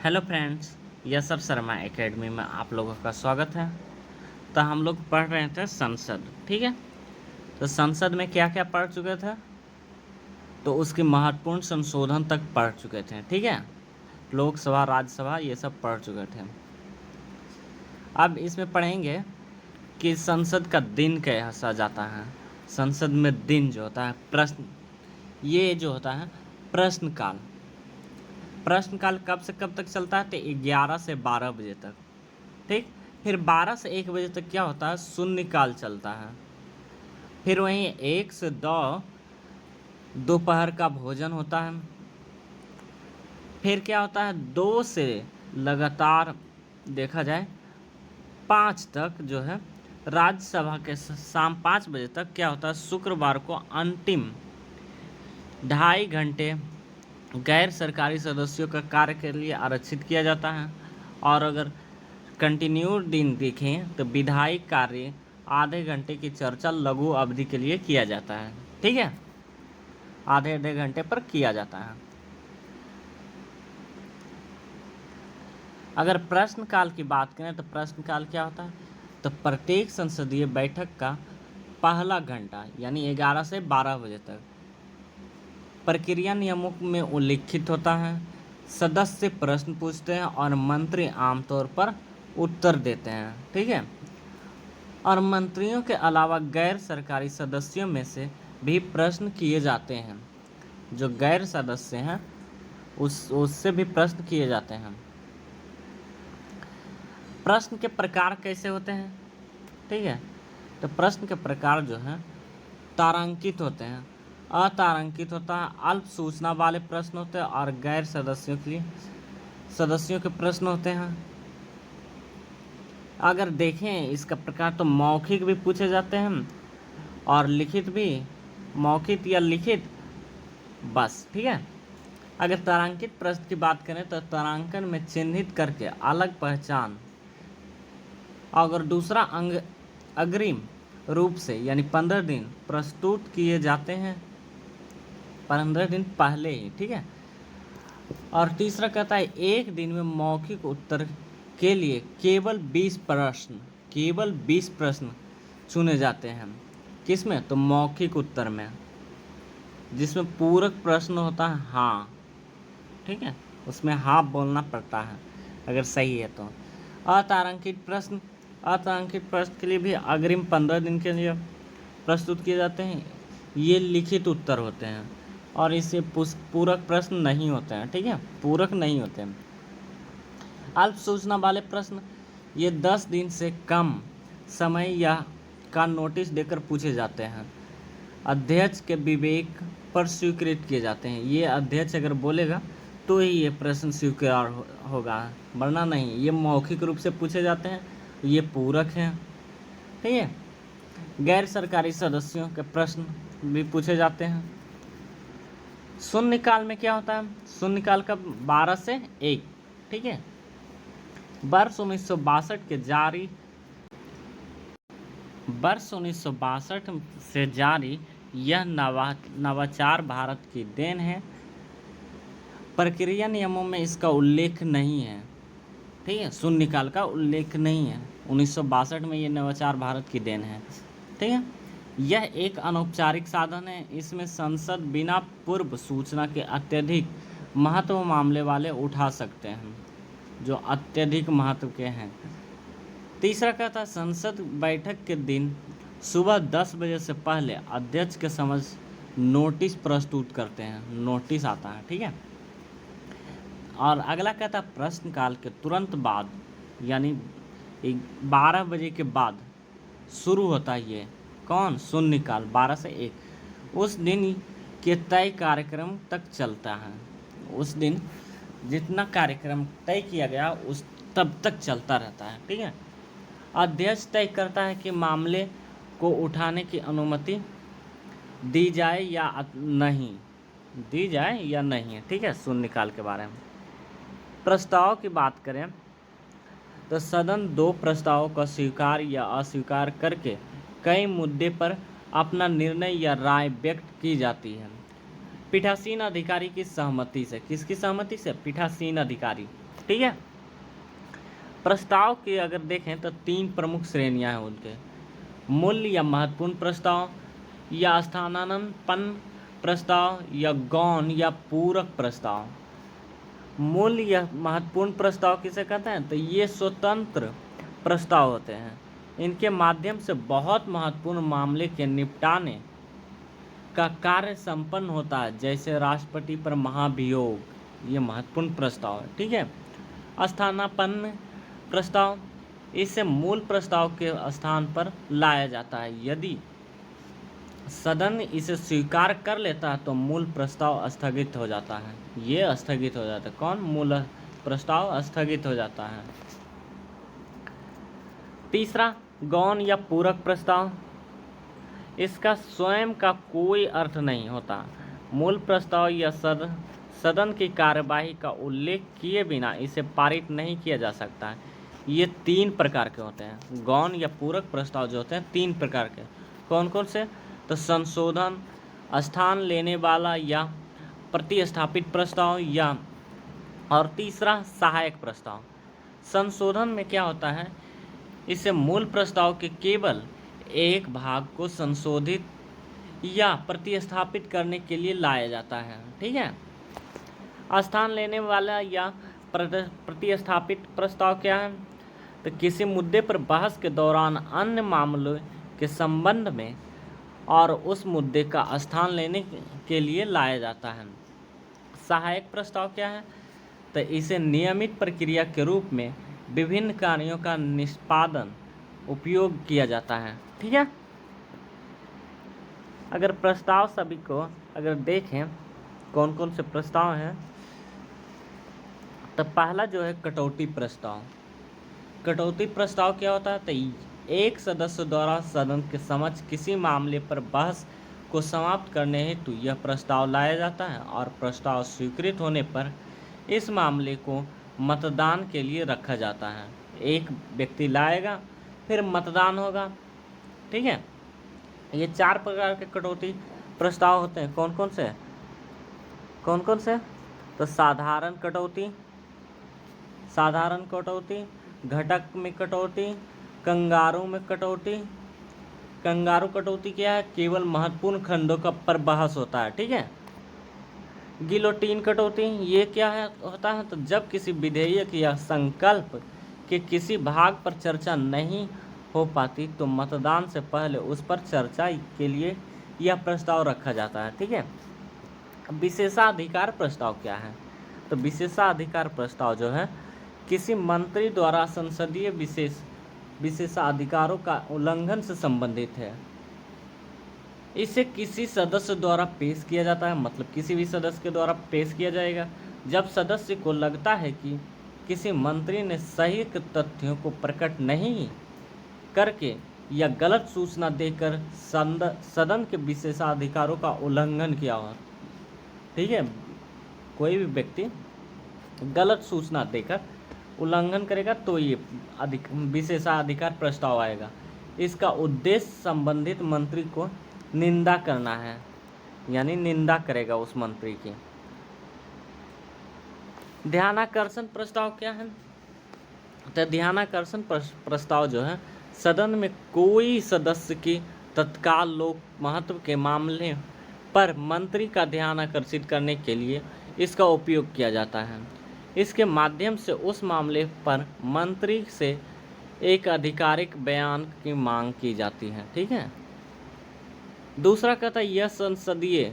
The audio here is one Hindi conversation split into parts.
हेलो फ्रेंड्स, यशर शर्मा एकेडमी में आप लोगों का स्वागत है। तो हम लोग पढ़ रहे थे संसद, ठीक है। तो संसद में क्या क्या पढ़ चुके थे, तो उसकी महत्वपूर्ण संशोधन तक पढ़ चुके थे, ठीक है। लोकसभा, राज्यसभा, ये सब पढ़ चुके थे। अब इसमें पढ़ेंगे कि संसद का दिन कैसा जाता है। संसद में दिन जो होता है, प्रश्न, ये जो होता है प्रश्नकाल। प्रश्नकाल कब से कब तक चलता है, तो 11 से 12 बजे तक, ठीक। फिर 12 से 1 बजे तक क्या होता है, शून्यकाल चलता है। फिर वहीं 1 से 2 दोपहर का भोजन होता है। फिर क्या होता है, 2 से लगातार देखा जाए 5 तक जो है राज्यसभा के शाम 5 बजे तक क्या होता है, शुक्रवार को अंतिम 2.5 घंटे गैर सरकारी सदस्यों का कार्य के लिए आरक्षित किया जाता है। और अगर कंटिन्यू दिन देखें तो विधायी कार्य आधे घंटे की चर्चा लघु अवधि के लिए किया जाता है, ठीक है। आधे घंटे पर किया जाता है। अगर प्रश्नकाल की बात करें तो प्रश्नकाल क्या होता है, तो प्रत्येक संसदीय बैठक का पहला घंटा यानी 11 से 12 बजे तक प्रक्रिया नियमों में उल्लिखित होता है। सदस्य प्रश्न पूछते हैं और मंत्री आमतौर पर उत्तर देते हैं, ठीक है। और मंत्रियों के अलावा गैर सरकारी सदस्यों में से भी प्रश्न किए जाते हैं। जो गैर सदस्य हैं उससे भी प्रश्न किए जाते हैं। प्रश्न के प्रकार कैसे होते हैं, ठीक है। तो प्रश्न के प्रकार जो हैं तारांकित होते हैं, अतारांकित होता है, अल्प सूचना वाले प्रश्न होते हैं और गैर सदस्यों के प्रश्न होते हैं। अगर देखें इसका प्रकार तो मौखिक भी पूछे जाते हैं और लिखित भी, मौखिक या लिखित, बस, ठीक है। अगर तारांकित प्रश्न की बात करें तो तारांकन में चिन्हित करके अलग पहचान, अगर दूसरा अंग अग्रिम रूप से यानी 15 दिन प्रस्तुत किए जाते हैं, 15 दिन पहले ही, ठीक है। और तीसरा कहता है 1 दिन में मौखिक उत्तर के लिए केवल 20 प्रश्न चुने जाते हैं। किसमें, तो मौखिक उत्तर में, जिसमें पूरक प्रश्न होता है हाँ, ठीक है, उसमें हाँ बोलना पड़ता है अगर सही है तो। अतारांकित प्रश्न के लिए भी अग्रिम 15 दिन के लिए प्रस्तुत किए जाते हैं। ये लिखित उत्तर होते हैं और इससे पूरक प्रश्न नहीं होते हैं, ठीक है, पूरक नहीं होते हैं। अल्प सूचना वाले प्रश्न ये 10 दिन से कम समय या का नोटिस देकर पूछे जाते हैं। अध्यक्ष के विवेक पर स्वीकृत किए जाते हैं। ये अध्यक्ष अगर बोलेगा तो ही ये प्रश्न स्वीकार होगा, वरना नहीं। ये मौखिक रूप से पूछे जाते हैं, ये पूरक हैं, ठीक है। गैर सरकारी सदस्यों के प्रश्न भी पूछे जाते हैं। शून्यकाल में क्या होता है, शून्यकाल का 12 से 1, ठीक है। वर्ष 1962 से जारी यह नवाचार भारत की देन है। प्रक्रिया नियमों में इसका उल्लेख नहीं है, ठीक है, शून्यकाल का उल्लेख नहीं है। 1962 में ये नवाचार भारत की देन है, ठीक है। यह एक अनौपचारिक साधन है। इसमें संसद बिना पूर्व सूचना के अत्यधिक महत्व मामले वाले उठा सकते हैं, जो अत्यधिक महत्व के हैं। तीसरा कहता है संसद बैठक के दिन सुबह 10 बजे से पहले अध्यक्ष के समझ नोटिस प्रस्तुत करते हैं, नोटिस आता है, ठीक है। और अगला कहता है प्रश्नकाल के तुरंत बाद यानी 12 बजे के बाद शुरू होता है ये कौन, शून्यकाल, 12 से 1। उस दिन के तय कार्यक्रम तक चलता है। उस दिन जितना कार्यक्रम तय किया गया उस तब तक चलता रहता है, ठीक है। अध्यक्ष तय करता है कि मामले को उठाने की अनुमति दी जाए या नहीं, ठीक है। शून्यकाल के बारे में प्रस्ताव की बात करें तो सदन 2 प्रस्तावों का स्वीकार या अस्वीकार करके कई मुद्दे पर अपना निर्णय या राय व्यक्त की जाती है। पीठासीन अधिकारी की सहमति से, किसकी सहमति से, पीठासीन अधिकारी, ठीक है। प्रस्ताव की अगर देखें तो 3 प्रमुख श्रेणियां हैं उनके: मूल्य या महत्वपूर्ण प्रस्ताव, या स्थानापन्न प्रस्ताव, या गौण या पूरक प्रस्ताव। मूल्य या महत्वपूर्ण प्रस्ताव किसे कहते हैं? तो ये स्वतंत्र प्रस्ताव होते हैं। इनके माध्यम से बहुत महत्वपूर्ण मामले के निपटाने का कार्य संपन्न होता है, जैसे राष्ट्रपति पर महाभियोग, ये महत्वपूर्ण प्रस्ताव है। ठीक है। स्थानापन्न प्रस्ताव, इसे मूल प्रस्ताव के स्थान पर लाया जाता है। यदि सदन इसे स्वीकार कर लेता है तो मूल प्रस्ताव स्थगित हो जाता है। ये स्थगित हो जाता है। कौन? मूल प्रस्ताव स्थगित हो जाता है। तीसरा, गौण या पूरक प्रस्ताव, इसका स्वयं का कोई अर्थ नहीं होता। मूल प्रस्ताव या सदन की कार्यवाही का उल्लेख किए बिना इसे पारित नहीं किया जा सकता है। ये 3 प्रकार के होते हैं। गौण या पूरक प्रस्ताव जो होते हैं 3 प्रकार के। कौन कौन से? तो संशोधन, स्थान लेने वाला या प्रतिस्थापित प्रस्ताव, या और तीसरा सहायक प्रस्ताव। संशोधन में क्या होता है? इसे मूल प्रस्ताव के केवल एक भाग को संशोधित या प्रतिस्थापित करने के लिए लाया जाता है। ठीक है। स्थान लेने वाला या प्रतिस्थापित प्रस्ताव क्या है? तो किसी मुद्दे पर बहस के दौरान अन्य मामलों के संबंध में और उस मुद्दे का स्थान लेने के लिए लाया जाता है। सहायक प्रस्ताव क्या है? तो इसे नियमित प्रक्रिया के रूप में विभिन्न कार्यों का निष्पादन उपयोग किया जाता है। ठीक है। अगर प्रस्ताव सभी को अगर देखें कौन कौन से प्रस्ताव हैं, तो पहला जो है कटौती प्रस्ताव। कटौती प्रस्ताव क्या होता है? तो एक सदस्य द्वारा सदन के समक्ष किसी मामले पर बहस को समाप्त करने हेतु यह प्रस्ताव लाया जाता है और प्रस्ताव स्वीकृत होने पर इस मामले को मतदान के लिए रखा जाता है। एक व्यक्ति लाएगा, फिर मतदान होगा। ठीक है। ये 4 प्रकार के कटौती प्रस्ताव होते हैं। कौन कौन से? कौन कौन से? तो साधारण कटौती, साधारण कटौती, घटक में कटौती, कंगारू में कटौती। कंगारू कटौती क्या है? केवल महत्वपूर्ण खंडों का पर बहस होता है। ठीक है। गिलोटीन कटौती, ये क्या है होता है? तो जब किसी विधेयक या संकल्प के किसी भाग पर चर्चा नहीं हो पाती तो मतदान से पहले उस पर चर्चा के लिए यह प्रस्ताव रखा जाता है। ठीक है। विशेषाधिकार प्रस्ताव क्या है? तो विशेषाधिकार प्रस्ताव जो है किसी मंत्री द्वारा संसदीय विशेषाधिकारों का उल्लंघन से संबंधित है। इसे किसी सदस्य द्वारा पेश किया जाता है, मतलब किसी भी सदस्य के द्वारा पेश किया जाएगा जब सदस्य को लगता है कि किसी मंत्री ने सही तथ्यों को प्रकट नहीं करके या गलत सूचना देकर सदन के विशेषाधिकारों का उल्लंघन किया हो। ठीक है। कोई भी व्यक्ति गलत सूचना देकर उल्लंघन करेगा तो ये विशेषाधिकार प्रस्ताव आएगा। इसका उद्देश्य संबंधित मंत्री को निंदा करना है, यानी निंदा करेगा उस मंत्री की। ध्यानाकर्षण प्रस्ताव क्या है? तो ध्यानाकर्षण प्रस्ताव जो है सदन में कोई सदस्य की तत्काल लोक महत्व के मामले पर मंत्री का ध्यान आकर्षित करने के लिए इसका उपयोग किया जाता है। इसके माध्यम से उस मामले पर मंत्री से एक आधिकारिक बयान की मांग की जाती है। ठीक है। दूसरा कहता है यह संसदीय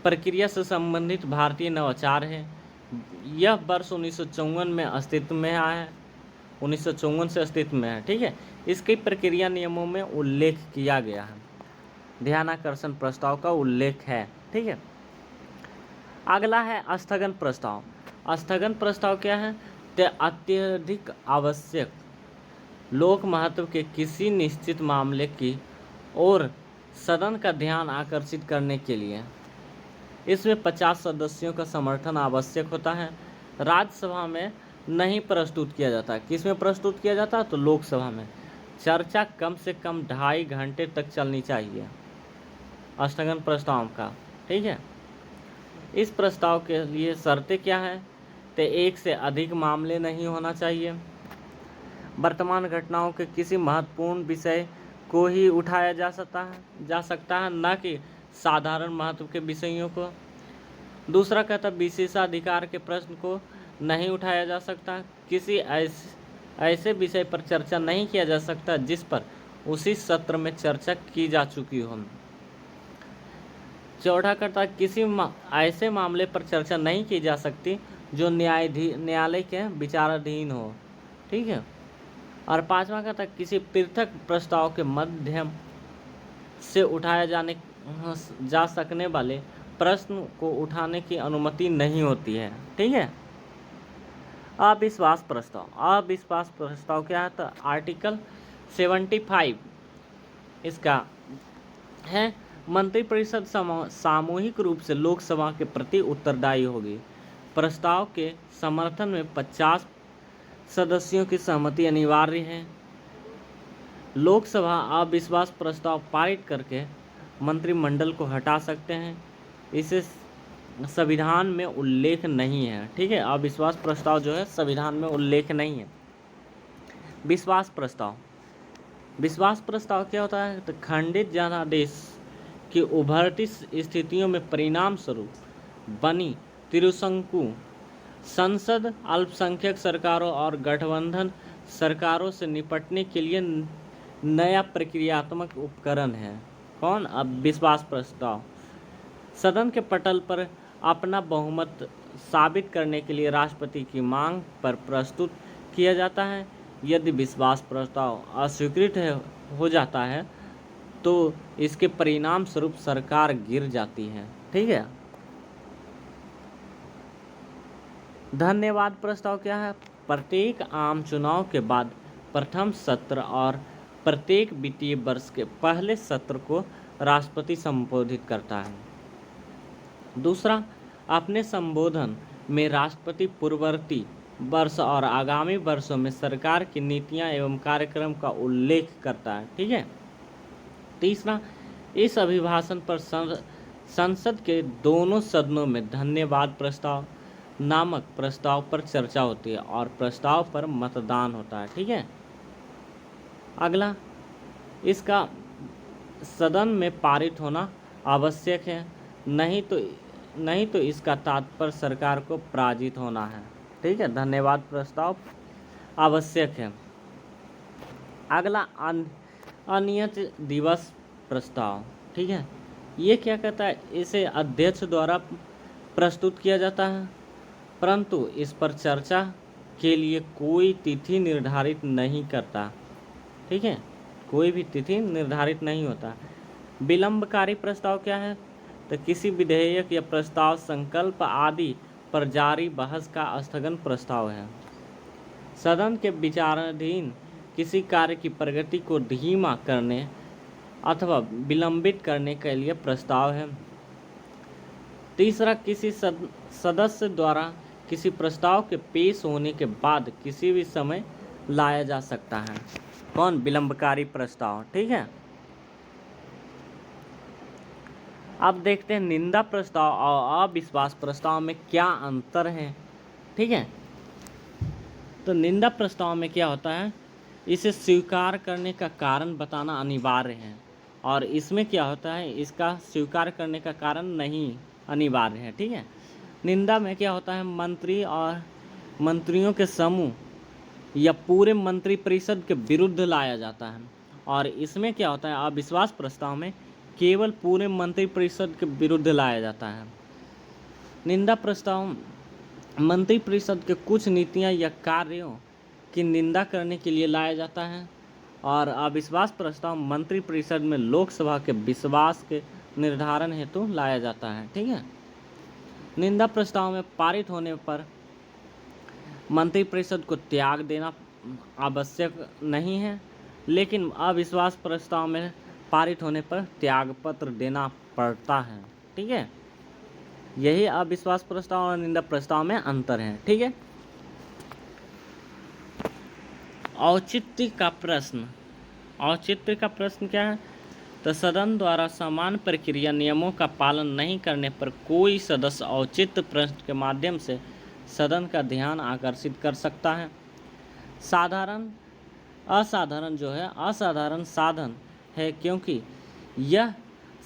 प्रक्रिया से संबंधित भारतीय नवाचार है। यह वर्ष 1954 में अस्तित्व में आया है, 1954 से अस्तित्व में है। ठीक है। इसकी प्रक्रिया नियमों में उल्लेख किया गया है। ध्यानाकर्षण प्रस्ताव का उल्लेख है। ठीक है। अगला है स्थगन प्रस्ताव। स्थगन प्रस्ताव क्या है? तो अत्यधिक आवश्यक लोक महत्व के किसी निश्चित मामले की ओर सदन का ध्यान आकर्षित करने के लिए इसमें 50 सदस्यों का समर्थन आवश्यक होता है। राज्यसभा में नहीं प्रस्तुत किया जाता। किस में प्रस्तुत किया जाता है? तो लोकसभा में। चर्चा कम से कम 2.5 घंटे तक चलनी चाहिए स्थगन प्रस्ताव का। ठीक है। इस प्रस्ताव के लिए शर्तें क्या हैं? तो एक से अधिक मामले नहीं होना चाहिए। वर्तमान घटनाओं के किसी महत्वपूर्ण विषय को ही उठाया जा सकता है, न कि साधारण महत्व के विषयों को। दूसरा कहता विशेषाधिकार के प्रश्न को नहीं उठाया जा सकता। किसी ऐसे विषय पर चर्चा नहीं किया जा सकता जिस पर उसी सत्र में चर्चा की जा चुकी हो। चौथा कहता किसी ऐसे मामले पर चर्चा नहीं की जा सकती जो न्यायालय के विचाराधीन हो। ठीक है। और पांचवा कहता किसी पृथक प्रस्ताव के माध्यम से उठाया जा सकने वाले प्रश्न को उठाने की अनुमति नहीं होती है। ठीक है। अविश्वास प्रस्ताव क्या है? तो आर्टिकल 75 इसका है, मंत्रिपरिषद सामूहिक रूप से लोकसभा के प्रति उत्तरदायी होगी। प्रस्ताव के समर्थन में 50 सदस्यों की सहमति अनिवार्य है। लोकसभा अविश्वास प्रस्ताव पारित करके मंत्रिमंडल को हटा सकते हैं। इसे संविधान में उल्लेख नहीं है। ठीक है। अविश्वास प्रस्ताव जो है संविधान में उल्लेख नहीं है। विश्वास प्रस्ताव क्या होता है? तो खंडित जनादेश की उभरती स्थितियों में परिणाम स्वरूप बनी त्रिशंकु संसद अल्पसंख्यक सरकारों और गठबंधन सरकारों से निपटने के लिए नया प्रक्रियात्मक उपकरण है। कौन? अब विश्वास प्रस्ताव सदन के पटल पर अपना बहुमत साबित करने के लिए राष्ट्रपति की मांग पर प्रस्तुत किया जाता है। यदि विश्वास प्रस्ताव अस्वीकृत हो जाता है तो इसके परिणाम स्वरूप सरकार गिर जाती है। ठीक है। धन्यवाद प्रस्ताव क्या है? प्रत्येक आम चुनाव के बाद प्रथम सत्र और प्रत्येक वित्तीय वर्ष के पहले सत्र को राष्ट्रपति संबोधित करता है। दूसरा, अपने संबोधन में राष्ट्रपति पूर्ववर्ती वर्ष और आगामी वर्षों में सरकार की नीतियां एवं कार्यक्रम का उल्लेख करता है। ठीक है। तीसरा, इस अभिभाषण पर संसद के दोनों सदनों में धन्यवाद प्रस्ताव नामक प्रस्ताव पर चर्चा होती है और प्रस्ताव पर मतदान होता है। ठीक है। अगला, इसका सदन में पारित होना आवश्यक है, नहीं तो इसका तात्पर्य सरकार को पराजित होना है। ठीक है। धन्यवाद प्रस्ताव आवश्यक है। अगला, अनियत दिवस प्रस्ताव। ठीक है। ये क्या कहता है? इसे अध्यक्ष द्वारा प्रस्तुत किया जाता है, परंतु इस पर चर्चा के लिए कोई तिथि निर्धारित नहीं करता। ठीक है। कोई भी तिथि निर्धारित नहीं होता। विलंबकारी प्रस्ताव क्या है? तो किसी विधेयक या प्रस्ताव, संकल्प आदि पर जारी बहस का स्थगन प्रस्ताव है। सदन के विचाराधीन किसी कार्य की प्रगति को धीमा करने अथवा विलंबित करने के लिए प्रस्ताव है। तीसरा, किसी सदस्य द्वारा किसी प्रस्ताव के पेश होने के बाद किसी भी समय लाया जा सकता है। कौन? विलंबकारी प्रस्ताव। ठीक है। अब देखते हैं निंदा प्रस्ताव और अविश्वास प्रस्ताव में क्या अंतर है। ठीक है। तो निंदा प्रस्ताव में क्या होता है? इसे स्वीकार करने का कारण बताना अनिवार्य है, और इसमें क्या होता है? इसका स्वीकार करने का कारण नहीं अनिवार्य है। ठीक है। निंदा में क्या होता है? मंत्री और मंत्रियों के समूह या पूरे मंत्रिपरिषद के विरुद्ध लाया जाता है, और इसमें क्या होता है? अविश्वास प्रस्ताव में केवल पूरे मंत्रिपरिषद के विरुद्ध लाया जाता है। निंदा प्रस्ताव मंत्रिपरिषद के कुछ नीतियां या कार्यों की निंदा करने के लिए लाया जाता है, और अविश्वास प्रस्ताव मंत्रिपरिषद में लोकसभा के विश्वास के निर्धारण हेतु लाया जाता है। ठीक है। निंदा प्रस्ताव में पारित होने पर मंत्रिपरिषद को त्याग देना आवश्यक नहीं है, लेकिन अविश्वास प्रस्ताव में पारित होने पर त्यागपत्र देना पड़ता है। ठीक है। यही अविश्वास प्रस्ताव और निंदा प्रस्ताव में अंतर है। ठीक है। औचित्य का प्रश्न क्या है? तो सदन द्वारा समान प्रक्रिया नियमों का पालन नहीं करने पर कोई सदस्य औचित्य प्रश्न के माध्यम से सदन का ध्यान आकर्षित कर सकता है। असाधारण साधन है क्योंकि यह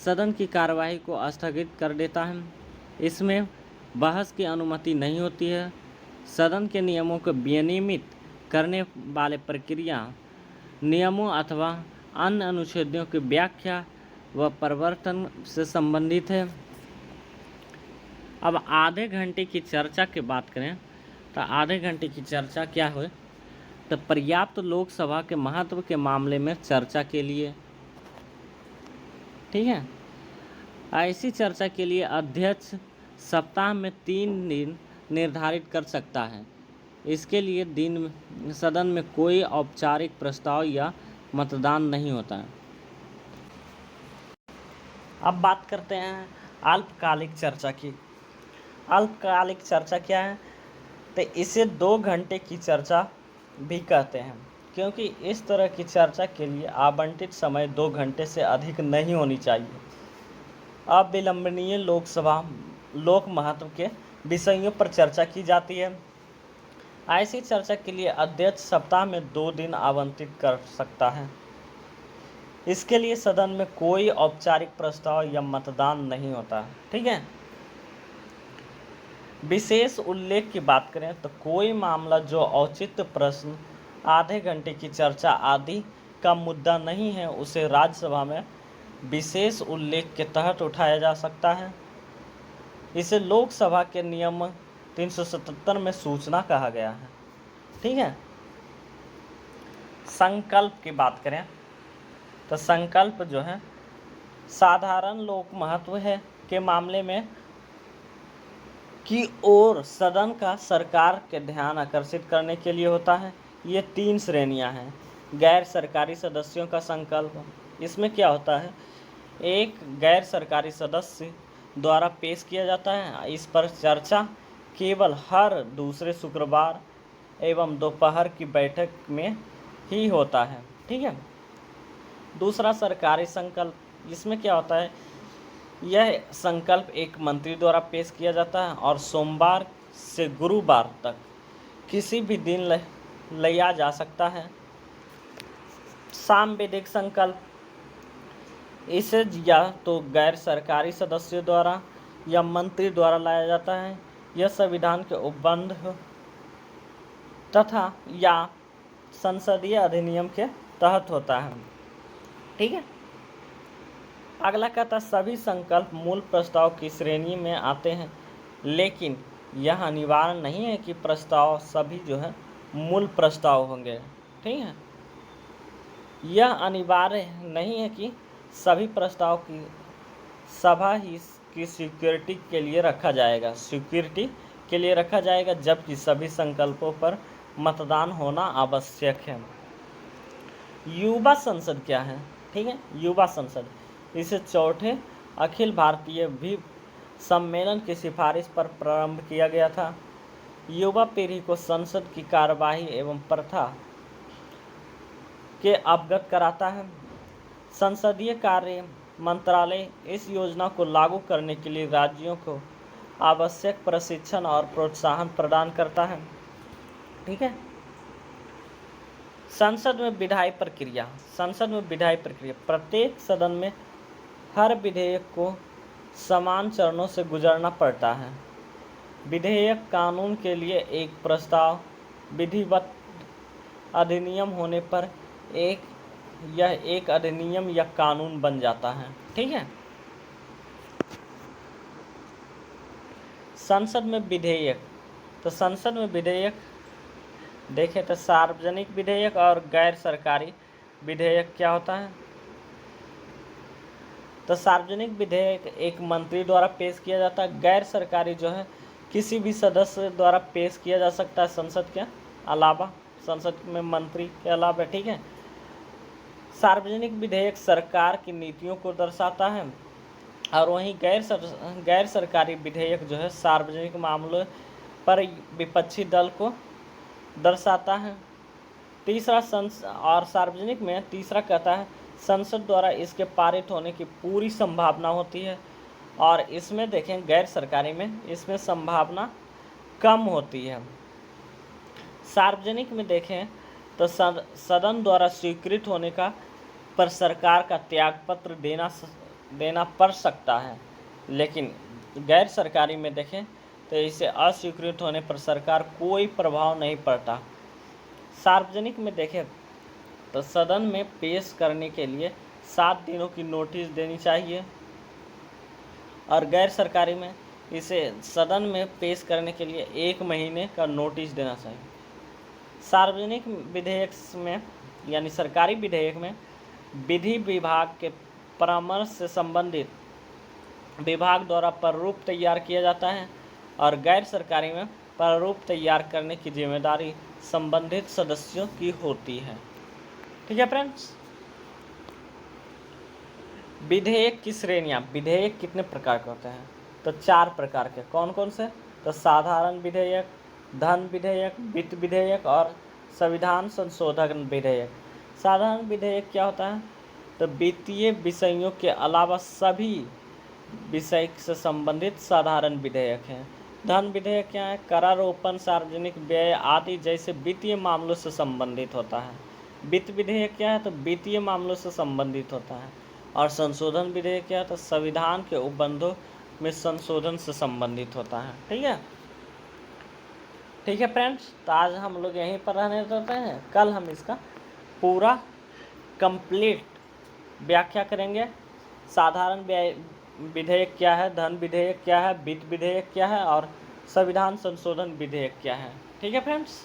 सदन की कार्यवाही को स्थगित कर देता है। इसमें बहस की अनुमति नहीं होती है। सदन के नियमों को विनियमित करने वाले प्रक्रिया नियमों अथवा अन्य अनुच्छेदों की व्याख्या व परिवर्तन से संबंधित है। अब आधे घंटे की चर्चा की बात करें तो आधे घंटे की चर्चा क्या हो, तो पर्याप्त लोकसभा के महत्व के मामले में चर्चा के लिए, ठीक है। ऐसी चर्चा के लिए अध्यक्ष सप्ताह में 3 दिन निर्धारित कर सकता है। इसके लिए दिन सदन में कोई औपचारिक प्रस्ताव या मतदान नहीं होता है। अब बात करते हैं अल्पकालिक चर्चा की। अल्पकालिक चर्चा क्या है, तो इसे 2 घंटे की चर्चा भी कहते हैं, क्योंकि इस तरह की चर्चा के लिए आवंटित समय 2 घंटे से अधिक नहीं होनी चाहिए। अविलंबनीय लोक महत्व के विषयों पर चर्चा की जाती है। ऐसी चर्चा के लिए अध्यक्ष सप्ताह में 2 दिन आवंटित कर सकता है। इसके लिए सदन में कोई औपचारिक प्रस्ताव या मतदान नहीं होता, ठीक है। विशेष उल्लेख की बात करें तो कोई मामला जो औचित्य प्रश्न, आधे घंटे की चर्चा आदि का मुद्दा नहीं है, उसे राज्यसभा में विशेष उल्लेख के तहत उठाया जा सकता है। इसे लोकसभा के नियम 377 में सूचना कहा गया है, ठीक है। संकल्प की बात करें तो संकल्प जो है साधारण लोक महत्व है के मामले में की ओर सदन का सरकार के ध्यान आकर्षित करने के लिए होता है। ये 3 श्रेणियां हैं। गैर सरकारी सदस्यों का संकल्प, इसमें क्या होता है, एक गैर सरकारी सदस्य द्वारा पेश किया जाता है। इस पर चर्चा केवल हर दूसरे शुक्रवार एवं दोपहर की बैठक में ही होता है, ठीक है। दूसरा सरकारी संकल्प, इसमें क्या होता है, यह संकल्प एक मंत्री द्वारा पेश किया जाता है और सोमवार से गुरुवार तक किसी भी दिन लिया जा सकता है। सांविधिक संकल्प, इसे या तो गैर सरकारी सदस्यों द्वारा या मंत्री द्वारा लाया जाता है। यह संविधान के उपबंध तथा या संसदीय अधिनियम के तहत होता है, ठीक है। अगला कहता है सभी संकल्प मूल प्रस्ताव की श्रेणी में आते हैं, लेकिन यह अनिवार्य नहीं है कि प्रस्ताव सभी जो है मूल प्रस्ताव होंगे, ठीक है। यह अनिवार्य नहीं है कि सभी प्रस्ताव की सभा ही की स्वीकृति के लिए रखा जाएगा, जबकि सभी संकल्पों पर मतदान होना आवश्यक है। युवा संसद क्या है, ठीक है। युवा संसद, इसे 4ठे अखिल भारतीय भी सम्मेलन की सिफारिश पर प्रारंभ किया गया था। युवा पीढ़ी को संसद की कार्यवाही एवं प्रथा के अवगत कराता है। संसदीय कार्य मंत्रालय इस योजना को लागू करने के लिए राज्यों को आवश्यक प्रशिक्षण और प्रोत्साहन प्रदान करता है, ठीक है। संसद में विधायी प्रक्रिया, प्रत्येक सदन में हर विधेयक को समान चरणों से गुजरना पड़ता है। विधेयक कानून के लिए एक प्रस्ताव विधिवत अधिनियम होने पर यह एक अधिनियम या कानून बन जाता है, ठीक है। संसद में विधेयक, तो संसद में विधेयक देखें तो सार्वजनिक विधेयक और गैर सरकारी विधेयक क्या होता है, तो सार्वजनिक विधेयक एक मंत्री द्वारा पेश किया जाता है। गैर सरकारी जो है किसी भी सदस्य द्वारा पेश किया जा सकता है संसद के अलावा, संसद में मंत्री के अलावा, ठीक है। सार्वजनिक विधेयक सरकार की नीतियों को दर्शाता है और वहीं गैर सरकारी विधेयक जो है सार्वजनिक मामलों पर विपक्षी दल को दर्शाता है। और सार्वजनिक में तीसरा कहता है संसद द्वारा इसके पारित होने की पूरी संभावना होती है। और इसमें देखें गैर सरकारी में इसमें संभावना कम होती है। सार्वजनिक में देखें तो सदन द्वारा स्वीकृत होने का पर सरकार का त्यागपत्र देना पड़ सकता है, लेकिन गैर सरकारी में देखें तो इसे अस्वीकृत होने पर सरकार कोई प्रभाव नहीं पड़ता। सार्वजनिक में देखें तो सदन में पेश करने के लिए 7 दिनों की नोटिस देनी चाहिए, और गैर सरकारी में इसे सदन में पेश करने के लिए 1 महीने का नोटिस देना चाहिए। सार्वजनिक विधेयक में यानी सरकारी विधेयक में विधि विभाग के परामर्श से संबंधित विभाग द्वारा प्रारूप तैयार किया जाता है, और गैर सरकारी में प्रारूप तैयार करने की जिम्मेदारी संबंधित सदस्यों की होती है। ठीक है फ्रेंड्स। विधेयक की श्रेणियाँ, विधेयक कितने प्रकार के होते हैं? तो 4 प्रकार के। कौन कौन से? तो साधारण विधेयक, धन विधेयक, वित्त विधेयक और संविधान संशोधन विधेयक। साधारण विधेयक क्या होता है? तो वित्तीय विषयों के अलावा सभी विषय से संबंधित साधारण विधेयक हैं। धन विधेयक क्या है? करारोपण, सार्वजनिक व्यय आदि जैसे वित्तीय मामलों से संबंधित होता है। वित्त विधेयक क्या है? तो वित्तीय मामलों से संबंधित होता है। और संशोधन विधेयक क्या है? तो संविधान के उपबंधों में संशोधन से संबंधित होता है। ठीक है फ्रेंड्स, तो आज हम लोग यहीं पर रहने देते हैं। कल हम इसका पूरा कंप्लीट व्याख्या करेंगे। साधारण विधेयक क्या है, धन विधेयक क्या है, वित्त विधेयक क्या है और संविधान संशोधन विधेयक क्या है। ठीक है फ्रेंड्स,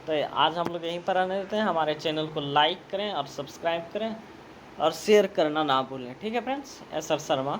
तो आज हम लोग यहीं पर रहने देते हैं। हमारे चैनल को लाइक करें और सब्सक्राइब करें और शेयर करना ना भूलें। ठीक है फ्रेंड्स, एस आर शर्मा।